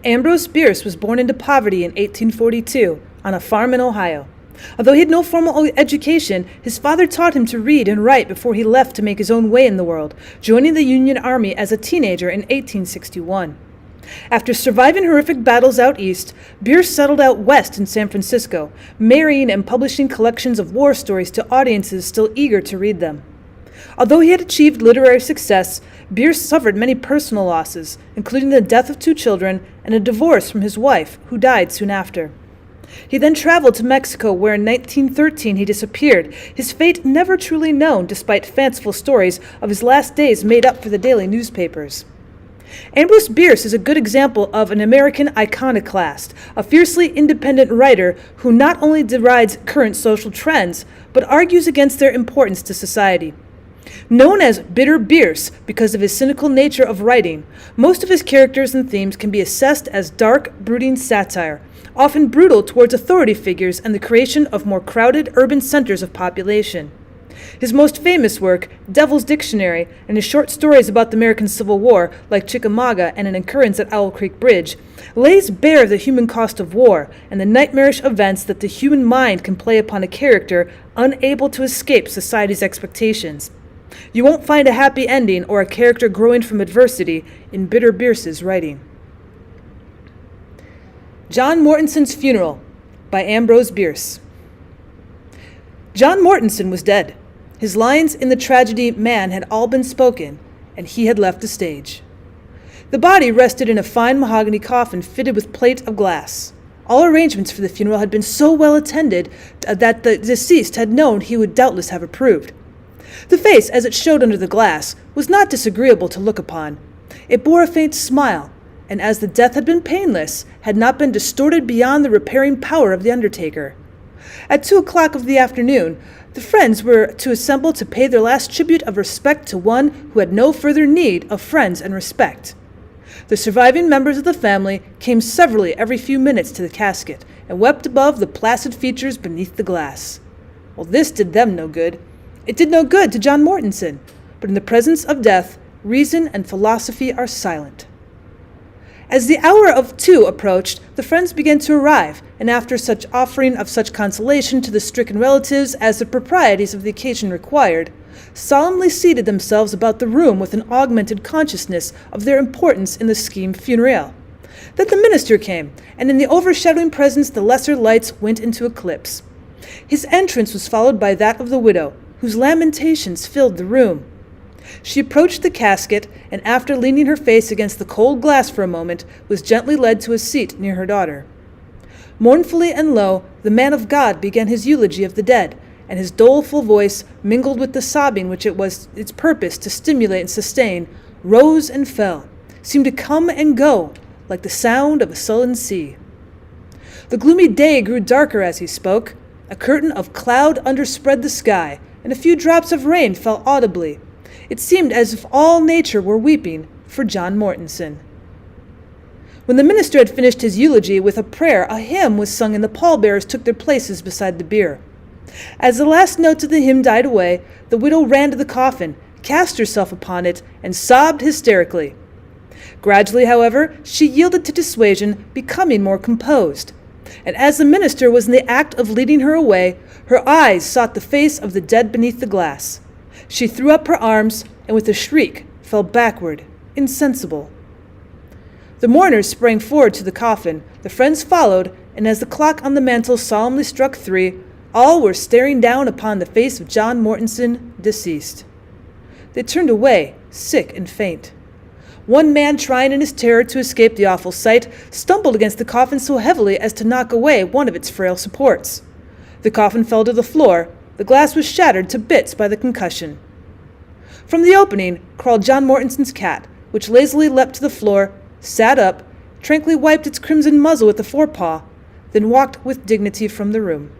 Ambrose Bierce was born into poverty in 1842 on a farm in Ohio. Although he had no formal education, his father taught him to read and write before he left to make his own way in the world, joining the Union Army as a teenager in 1861. After surviving horrific battles out east, Bierce settled out west in San Francisco, marrying and publishing collections of war stories to audiences still eager to read them. Although he had achieved literary success, Bierce suffered many personal losses, including the death of 2 children and a divorce from his wife, who died soon after. He then traveled to Mexico, where in 1913 he disappeared, his fate never truly known despite fanciful stories of his last days made up for the daily newspapers. Ambrose Bierce is a good example of an American iconoclast, a fiercely independent writer who not only derides current social trends, but argues against their importance to society. Known as Bitter Bierce because of his cynical nature of writing, most of his characters and themes can be assessed as dark, brooding satire, often brutal towards authority figures and the creation of more crowded urban centers of population. His most famous work, Devil's Dictionary, and his short stories about the American Civil War, like Chickamauga and An Occurrence at Owl Creek Bridge, lays bare the human cost of war and the nightmarish events that the human mind can play upon a character unable to escape society's expectations. You won't find a happy ending or a character growing from adversity in Bitter Bierce's writing. John Mortonson's Funeral by Ambrose Bierce. John Mortonson was dead. His lines in the tragedy Man had all been spoken, and he had left the stage. The body rested in a fine mahogany coffin fitted with plate of glass. All arrangements for the funeral had been so well attended that the deceased had known he would doubtless have approved. The face, as it showed under the glass, was not disagreeable to look upon. It bore a faint smile, and as the death had been painless, had not been distorted beyond the repairing power of the undertaker. At 2:00 of the afternoon, the friends were to assemble to pay their last tribute of respect to one who had no further need of friends and respect. The surviving members of the family came severally every few minutes to the casket, and wept above the placid features beneath the glass. Well, this did them no good. It did no good to John Mortonson, but in the presence of death, reason and philosophy are silent. As the hour of 2 approached, the friends began to arrive, and after such offering of such consolation to the stricken relatives as the proprieties of the occasion required, solemnly seated themselves about the room with an augmented consciousness of their importance in the scheme funereal. Then the minister came, and in the overshadowing presence the lesser lights went into eclipse. His entrance was followed by that of the widow, whose lamentations filled the room. She approached the casket, and after leaning her face against the cold glass for a moment, was gently led to a seat near her daughter. Mournfully and low, the man of God began his eulogy of the dead, and his doleful voice, mingled with the sobbing which it was its purpose to stimulate and sustain, rose and fell, seemed to come and go, like the sound of a sullen sea. The gloomy day grew darker as he spoke. A curtain of cloud underspread the sky, and a few drops of rain fell audibly. It seemed as if all nature were weeping for John Mortonson. When the minister had finished his eulogy with a prayer, a hymn was sung, and the pallbearers took their places beside the bier. As the last notes of the hymn died away, the widow ran to the coffin, cast herself upon it, and sobbed hysterically. Gradually, however, she yielded to dissuasion, becoming more composed. And as the minister was in the act of leading her away, her eyes sought the face of the dead beneath the glass. She threw up her arms, and with a shriek fell backward, insensible. The mourners sprang forward to the coffin, the friends followed, and as the clock on the mantel solemnly struck 3, all were staring down upon the face of John Mortonson, deceased. They turned away, sick and faint. One man, trying in his terror to escape the awful sight, stumbled against the coffin so heavily as to knock away one of its frail supports. The coffin fell to the floor. The glass was shattered to bits by the concussion. From the opening crawled John Mortonson's cat, which lazily leapt to the floor, sat up, tranquilly wiped its crimson muzzle with the forepaw, then walked with dignity from the room.